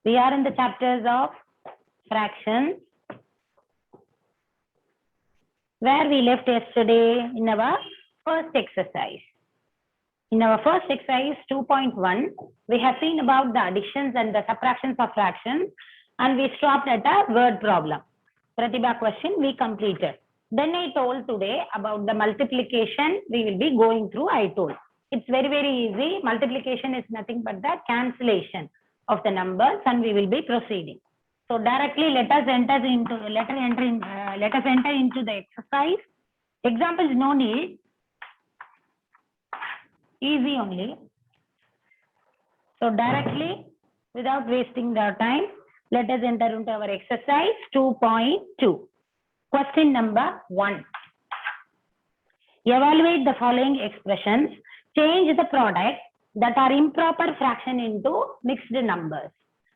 We are in the chapters of fractions, where we left yesterday in our first exercise. In our first exercise 2.1, we have seen about the additions and the subtractions of fractions, and we stopped at a word problem. Pratibha question we completed. Then I told today about the multiplication we will be going through. I told it's very easy. Multiplication is nothing but the cancellation of the numbers, and we will be proceeding. So directly let us enter into the exercise. Examples no need. Easy only. So directly, without wasting the time, let us enter into our exercise 2.2. Question number 1. Evaluate the following expressions. Change the product that are improper fraction into mixed numbers.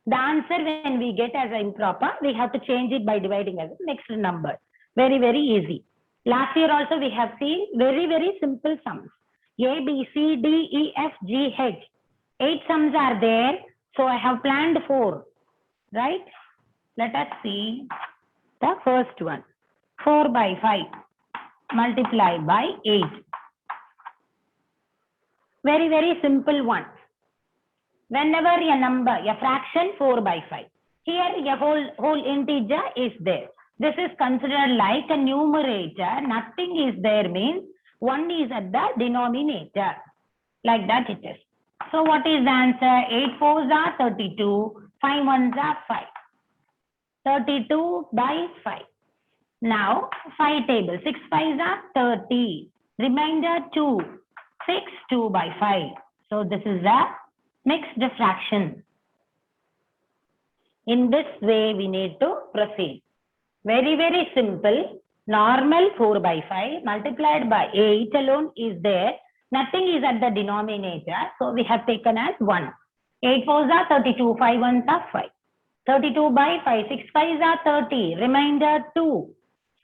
The answer when we get as improper, we have to change it by dividing as a mixed number. Very easy. Last year also we have seen very simple sums. A, B, C, D, E, F, G, H. 8 sums are there. So I have planned 4. Right? Let us see the first one. 4 by 5 multiplied by 8. Very simple one. Whenever a number, a fraction 4 by 5. Here a whole integer is there. This is considered like a numerator. Nothing is there means 1 is at the denominator. Like that it is. So what is the answer? 8 4s are 32. 5 1s are 5. 32 by 5. Now 5 tables. 6 5s are 30. Remainder 2. 6 2 by 5. So this is a mixed fraction. In this way we need to proceed. Very simple. Normal 4 by 5 multiplied by 8 alone is there. Nothing is at the denominator. So we have taken as 1. 8 4s are 32. 5 1s are 5. 32 by 5. 6 5s are 30. Remainder 2.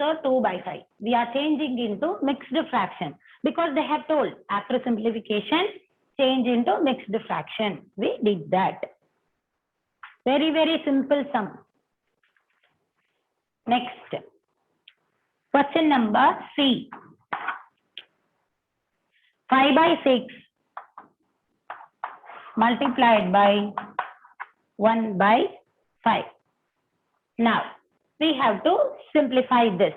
So 2 by 5. We are changing into mixed fraction. Because they have told after simplification, change into mixed fraction. We did that. Very simple sum. Next. Question number C. 5 by 6 multiplied by 1 by 5. Now, we have to simplify this.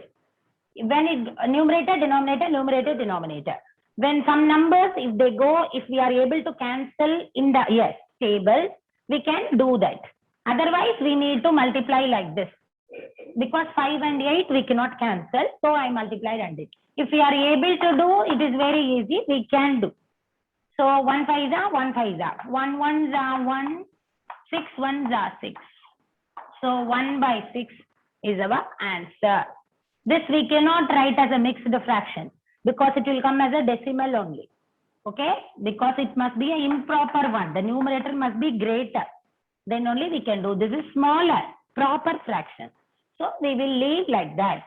When it numerator, denominator. When some numbers, if we are able to cancel in the table, we can do that. Otherwise, we need to multiply like this. Because 5 and 8 we cannot cancel, so I multiplied and it. If we are able to do, it is very easy, we can do. So 1 5s are 1 5s are. 1 1s are 1, 6 1s are 6. So 1 by 6 is our answer. This we cannot write as a mixed fraction because it will come as a decimal only. Okay? Because it must be an improper one. The numerator must be greater. Then only we can do. This is smaller, proper fraction. So we will leave like that.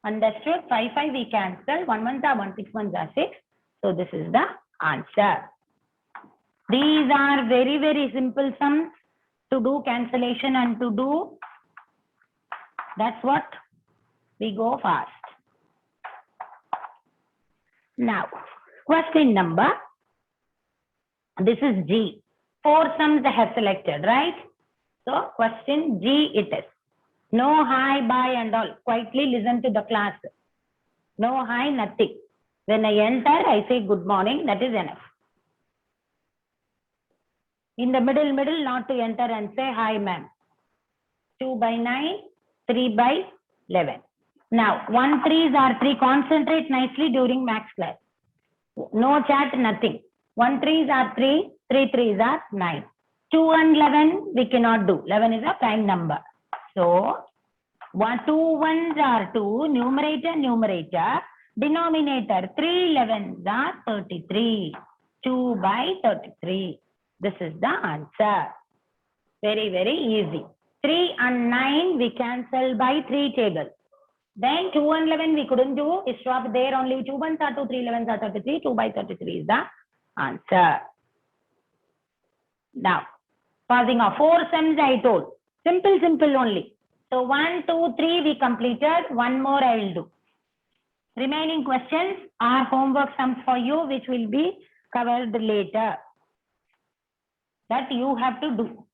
Understood? 5 5 we cancel. 1 1s are 1, 6 1s are 6. So this is the answer. These are very simple sums to do cancellation and to do. That's what we go fast. Now, question number. This is G. 4 sums I have selected, right? So, question G it is. No hi, bye and all. Quietly listen to the class. No hi, nothing. When I enter, I say good morning. That is enough. In the middle, not to enter and say hi, ma'am. 2 by 9, 3 by 11. Now, 1 3s are 3. Concentrate nicely during maths class. No chat, nothing. 1 3s are 3. 3 3s are 9. 2 and 11 we cannot do. 11 is a prime number. So, 2 1s are 2. Numerator. Denominator. 3 11s are 33. 2 by 33. This is the answer. Very easy. 3 and 9 we cancel by 3 tables. Then 2 and 11 we couldn't do. It stopped there only. 2 1s are 2, 3 11s are 33. 2 by 33 is the answer. Now, Passing off. 4 sums I told. Simple, simple only. So 1, 2, 3 we completed. One more I will do. Remaining questions are homework sums for you, which will be covered later. That you have to do.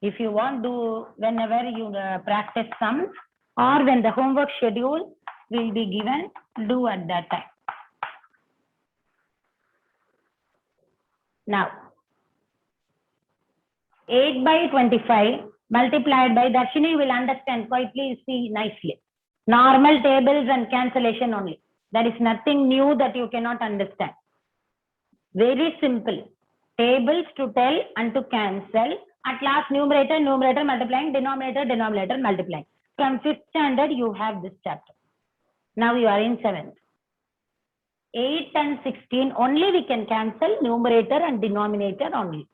If you want to, whenever you practice sums or when the homework schedule will be given, do at that time. Now, 8 by 25 multiplied by, Darshini will understand, quietly see nicely. Normal tables and cancellation only. There is nothing new that you cannot understand. Very simple. Tables to tell and to cancel. At last, numerator, numerator multiplying, denominator, denominator multiplying. From 5th standard, you have this chapter. Now you are in 7th. 8 and 16, only we can cancel numerator and denominator only.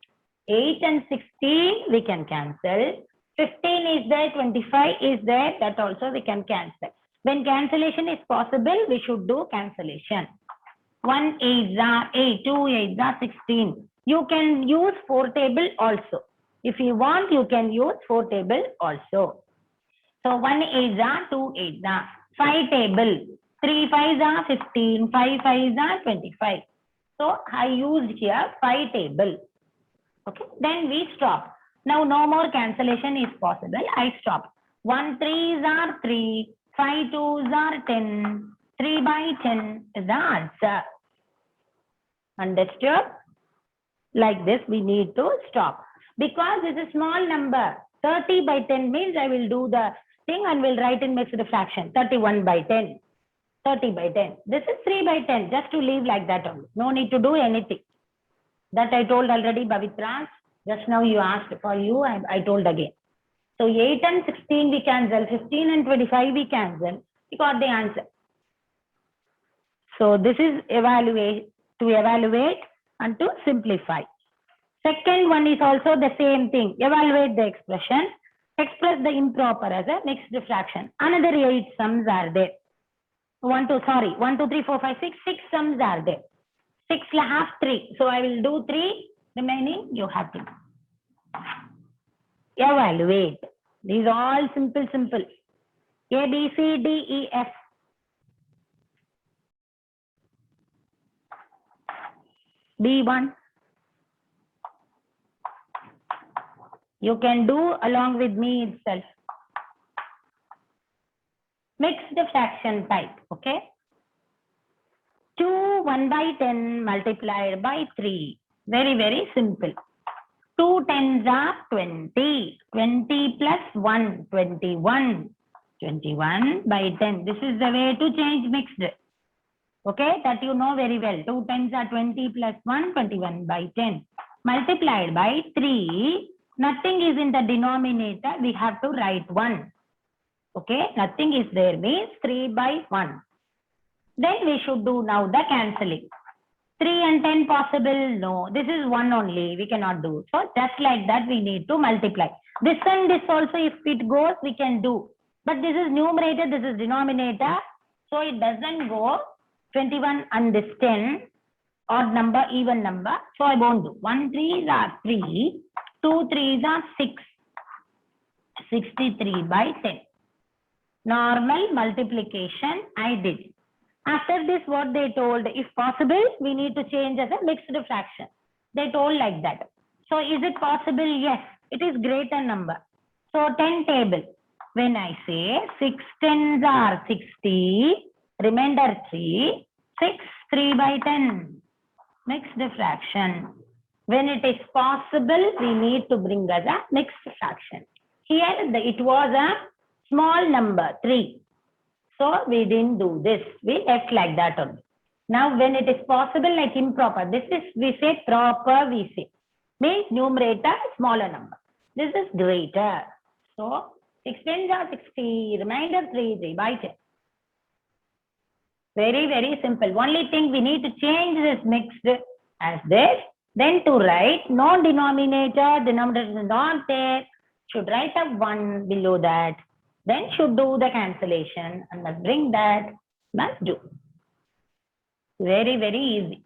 8 and 16, we can cancel. 15 is there, 25 is there, that also we can cancel. When cancellation is possible, we should do cancellation. 1 8 are 8, 2 8 are 16. You can use 4 table also. If you want, you can use 4 table also. So 1 8 are 2 8 are 5 table. 3 5 are 15, 5 5 are 25. So I used here 5 table. Okay, then we stop. Now no more cancellation is possible. I stop. 1 3s are 3, 5 2s are 10, 3 by 10 is the answer. Understood? Like this, we need to stop. Because this is a small number. 30 by 10 means I will do the thing and will write in mixed fraction. 31 by 10. 30 by 10. This is 3 by 10. Just to leave like that only. No need to do anything. That I told already, Bhavitra. Just now you asked for you, I told again. So 8 and 16 we cancel. 15 and 25 we cancel. We got the answer. So this is to evaluate and to simplify. Second one is also the same thing. Evaluate the expression. Express the improper as a mixed fraction. Another 8 sums are there. 1 2 3 4 5 6 sums are there. 6 and a half 3. So I will do 3. Remaining you have to evaluate. These are all simple. A B C D E F. B1. You can do along with me itself. Mixed fraction type, okay? 2 1 by 10 multiplied by 3. Very simple. 2 10s are 20. 20 plus 1, 21. 21 by 10. This is the way to change mixed. Okay, that you know very well. 2 10s are 20 plus 1, 21 by 10. Multiplied by 3. Nothing is in the denominator. We have to write 1. Okay, nothing is there means 3 by 1. Then we should do now the cancelling. 3 and 10 possible? No. This is 1 only. We cannot do. So just like that we need to multiply. This and this also if it goes we can do. But this is numerator, this is denominator. So it doesn't go 21 and this 10 odd number, even number. So I won't do. 1 3s are 3. 2 3s are 6. 63 by 10. Normal multiplication I did. After this, what they told, if possible, we need to change as a mixed fraction. They told like that. So is it possible? Yes, it is greater number. So 10 table. When I say 6 10s are 60, remainder 3, 6 3 by 10. Mixed fraction. When it is possible, we need to bring as a mixed fraction. Here it was a small number 3. So we didn't do this. We left like that only. Now when it is possible, like improper, this is we say proper, we say. Means numerator, smaller number. This is greater. So 6 10s are 60, remainder 3, 3 by 10. Very simple. Only thing we need to change this mixed as this. Then to write no denominator, denominator is not there. Should write a 1 below that. Then should do the cancellation and must bring that, must do. Very easy.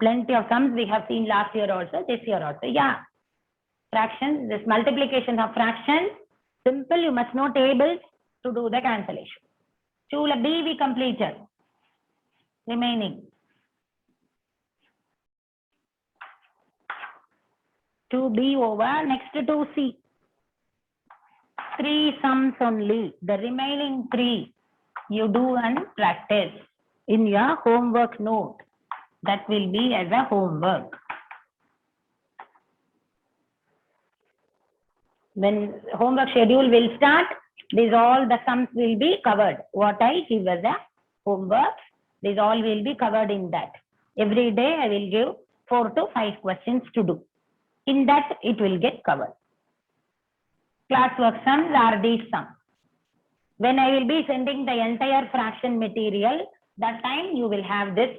Plenty of sums we have seen last year also, this year also. Yeah. Fractions, this multiplication of fractions, simple, you must know tables to do the cancellation. 2B we completed. Remaining 2B over, next to 2C. 3 sums only. The remaining 3 you do and practice in your homework note. That will be as a homework. When homework schedule will start, these all the sums will be covered. What I give as a homework, these all will be covered in that. Every day I will give 4 to 5 questions to do. In that it will get covered. Classwork sums are these sums. When I will be sending the entire fraction material, that time you will have this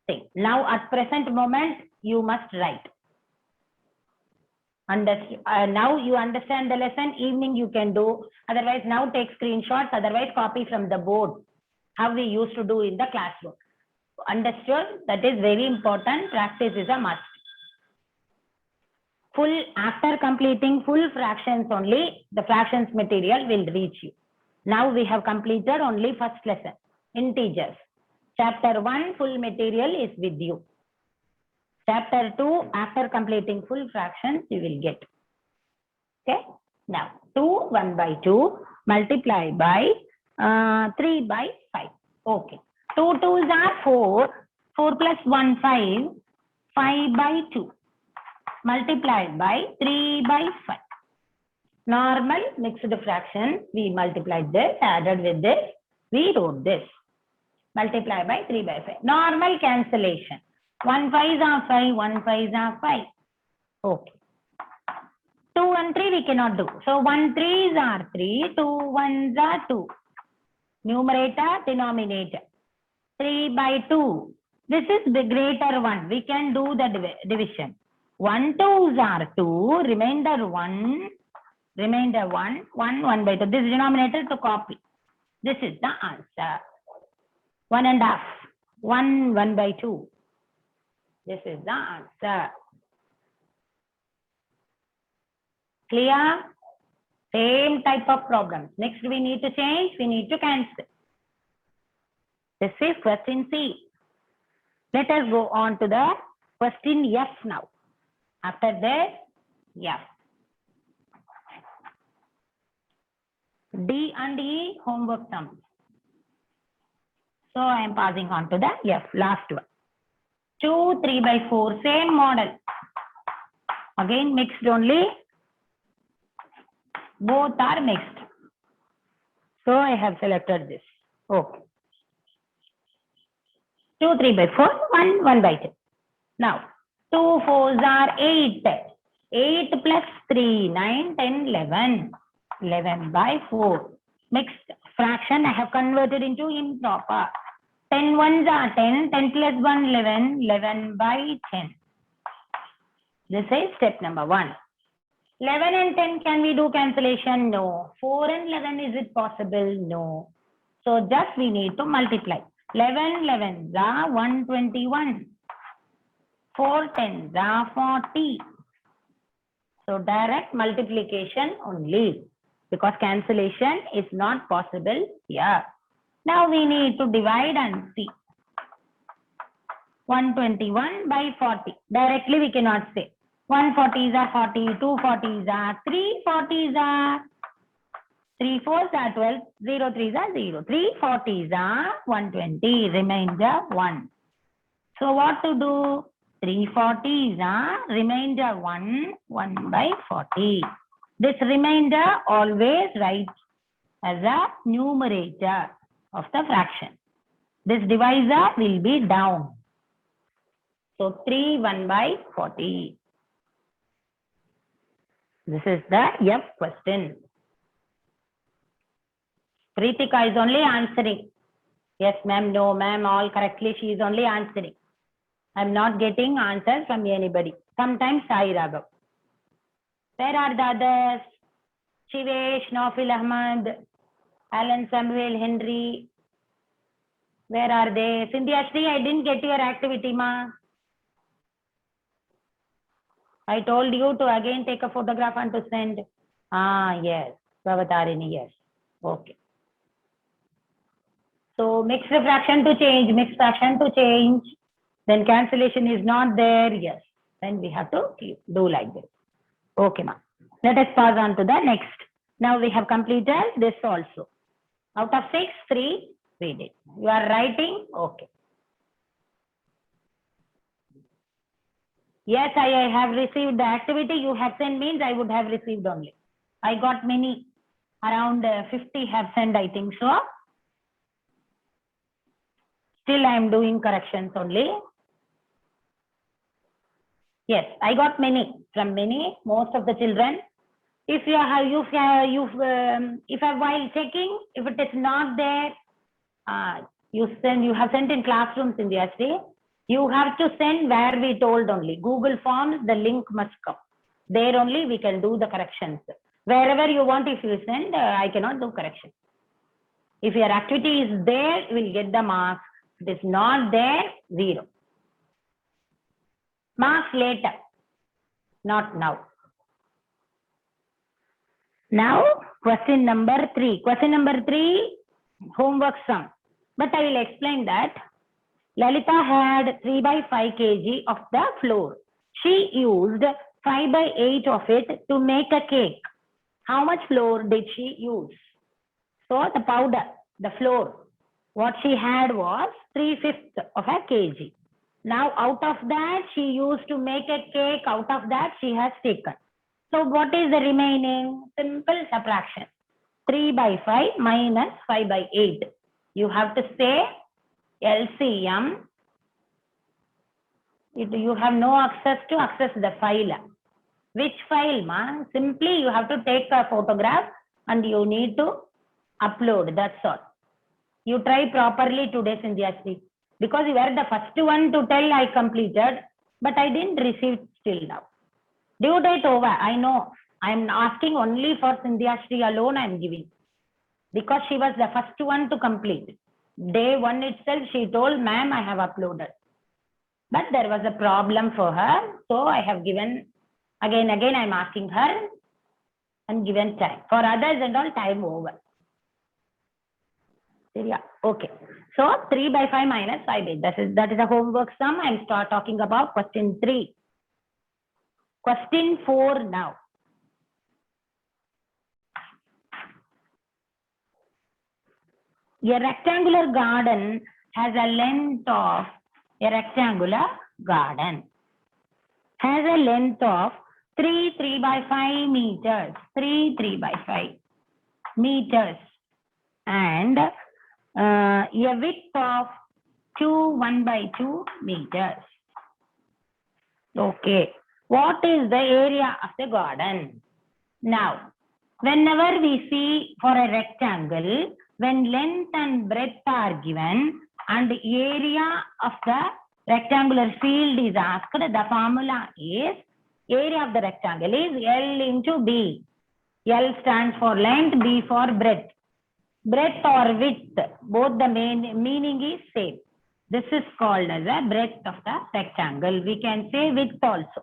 thing. Now at present moment, you must write. Now you understand the lesson, evening you can do. Otherwise now take screenshots, otherwise copy from the board. How we used to do in the classroom. Understood? That is very important. Practice is a must. After completing full fractions only, the fractions material will reach you. Now we have completed only first lesson, integers. Chapter 1 full material is with you. Chapter 2, after completing full fractions, you will get. Okay. Now 2 1 by 2 multiply by 3 by 5. Okay. 2 2s are 4. 4 plus 1 5. 5 by 2. Multiplied by 3 by 5. Normal mixed fraction. We multiplied this, added with this. We wrote this. Multiply by 3 by 5. Normal cancellation. 1 5s are 5. 1 5s are 5. Okay. 2 and 3 we cannot do. So 1 3s are 3. 2 1s are 2. Numerator, denominator. 3 by 2. This is the greater one. We can do the division. 1 2s are 2. Remainder 1. Remainder 1. 1 1 by 2. This denominator to copy. This is the answer. 1 and a half. 1 1 by 2. This is the answer. Clear? Same type of problems. Next we need to change. We need to cancel. This is question C. Let us go on to the question F now. After this, F. D and E homework sums. So I am passing on to the F, last one. 2 3 by 4, same model. Again mixed only. Both are mixed. So I have selected this. Okay. 2 3 by 4, 1 1 by 2. Now 2 4s are 8. 8 plus 3, 9, 10, 11. 11 by 4. Mixed fraction I have converted into improper. 10 1s are 10. 10 plus 1, 11. 11 by 10. This is step number 1. 11 and 10, can we do cancellation? No. 4 and 11, is it possible? No. So just we need to multiply. 11 11s are 121. 4 10s are 40. So direct multiplication only, because cancellation is not possible here. Now we need to divide and see. 121 by 40. Directly we cannot say. 140s are 40, 240s are 3, 40s are 3 4s are 12, 0 3s are 0. 3 40s are 120, remainder 1. So what to do? 3 40s are remainder 1, 1 by 40. This remainder always write as a numerator of the fraction. This divisor will be down. So 3 1 by 40. This is the F question. Pritika is only answering. Yes, ma'am, no, ma'am, all correctly. She is only answering. I am not getting answers from anybody. Sometimes Sai Raghav. Where are the others? Shivesh, Nafil Ahmad, Alan Samuel, Henry. Where are they? Cynthia Shri, I didn't get your activity, ma. I told you to again take a photograph and to send. Ah, yes. Bhavatarini, yes. Okay. So mixed fraction to change, mixed fraction to change. Then cancellation is not there. Yes. Then we have to do like this. Okay, ma'am. Let us pass on to the next. Now we have completed this also. Out of 6, 3 we did. You are writing? Okay. Yes, I have received the activity you have sent means I would have received only. I got many. Around 50 have sent, I think so. Still I am doing corrections only. Yes, I got many from many, most of the children. If you have, if while checking, if it is not there, you have sent in classrooms in the SD. You have to send where we told only. Google Forms, the link must come. There only we can do the corrections. Wherever you want, if you send, I cannot do correction. If your activity is there, you will get the marks. If it is not there, 0. Marks later, not now. Now, question number 3. Question number 3, homework sum. But I will explain that. Lalita had 3 by 5 kg of the flour. She used 5 by 8 of it to make a cake. How much flour did she use? So the powder, the flour, what she had was 3/5 of a kg. Now out of that she used to make a cake. Out of that she has taken. So what is the remaining? Simple subtraction. 3 by 5 minus 5 by 8. You have to say LCM. You have no access to access the file. Which file, ma? Simply you have to take a photograph and you need to upload. That's all. You try properly today, Sindhya, because you were the first one to tell I completed, but I didn't receive till now. Due date over. I know. I am asking only for Sindhya Shri alone. I am giving because she was the first one to complete. Day 1 itself, she told, ma'am, I have uploaded. But there was a problem for her. So I have given, again, I am asking her and given time. For others and all, time over. Yeah, okay. So 3 by 5 minus 5 by 8. That is a homework sum. I am start talking about question 3. Question 4 now. A rectangular garden has a length of 3 by 5 meters. 3 by 5 meters. And a width of 1 by 2 meters. Okay. What is the area of the garden? Now, whenever we see for a rectangle, when length and breadth are given and the area of the rectangular field is asked, the formula is area of the rectangle is L into B. L stands for length, B for breadth. Breadth or width, both the meaning is same. This is called as a breadth of the rectangle. We can say width also.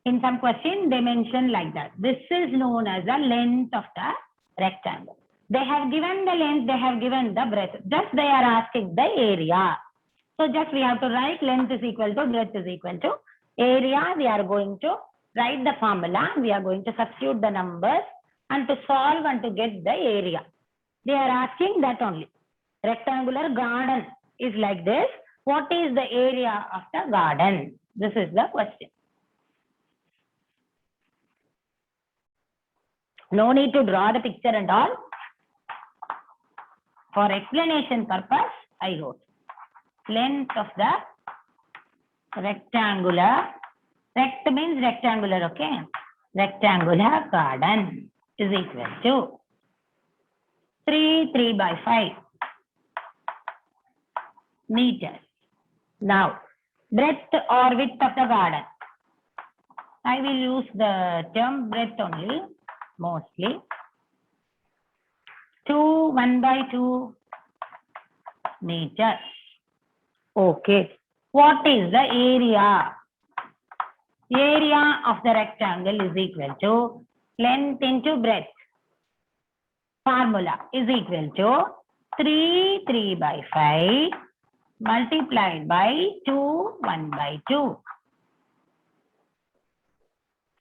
In some question, they mention like that. This is known as the length of the rectangle. They have given the length, they have given the breadth. Just they are asking the area. So just we have to write length is equal to breadth is equal to area. We are going to write the formula. We are going to substitute the numbers and to solve and to get the area. They are asking that only. Rectangular garden is like this. What is the area of the garden? This is the question. No need to draw the picture and all. For explanation purpose, I wrote length of the rectangular. Rect means rectangular, okay? Rectangular garden is equal to 3 by 5 meters. Now, breadth or width of the garden. I will use the term breadth only, mostly. 1 by 2 meters. Okay. What is the area? Area of the rectangle is equal to length into breadth. Formula is equal to 3 by 5 multiplied by 2 1 by 2.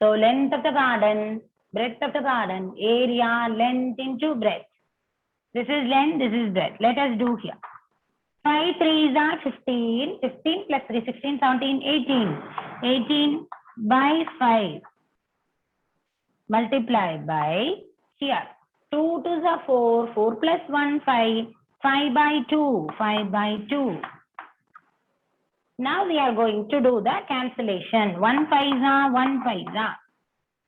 So length of the garden, breadth of the garden, area, length into breadth. This is length, this is breadth. Let us do here. 5 3s are 15. 15 plus 3, 16, 17, 18. 18 by 5 multiplied by here. 2 2s are 4. 4 plus 1, 5. 5 by 2. 5 by 2. Now we are going to do the cancellation. 1 5s are 1 5s are.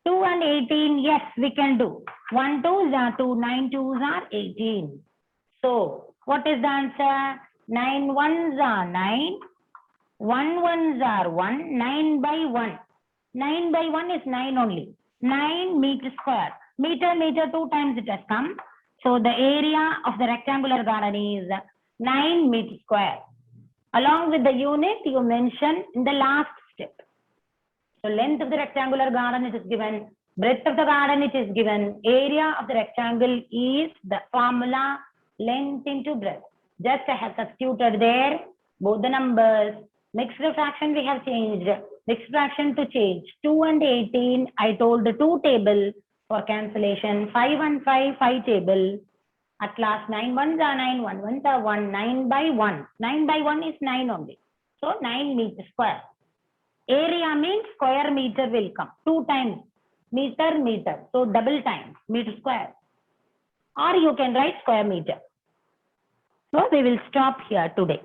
2 and 18, yes, we can do. 1 2s are 2, 9 2s are 18. So, what is the answer? 9 1s are 9. 1 1s are 1. 9 by 1. 9 by 1 is 9 only. 9 meter square. Meter, 2 times it has come. So, the area of the rectangular garden is 9 meter square. Along with the unit you mentioned in the last step. So length of the rectangular garden it is given, breadth of the garden it is given, area of the rectangle is the formula length into breadth. Just I have substituted there both the numbers. Mixed fraction we have changed. Mixed fraction to change. 2 and 18 I told the 2 table for cancellation. 5 and 5 table. At last 9 1s are 9, 1 1s are 1, 9 by 1. 9 by 1 is 9 only. So 9 meter square. Area means square meter will come. 2 times meter. So double times meter square. Or you can write square meter. So we will stop here today.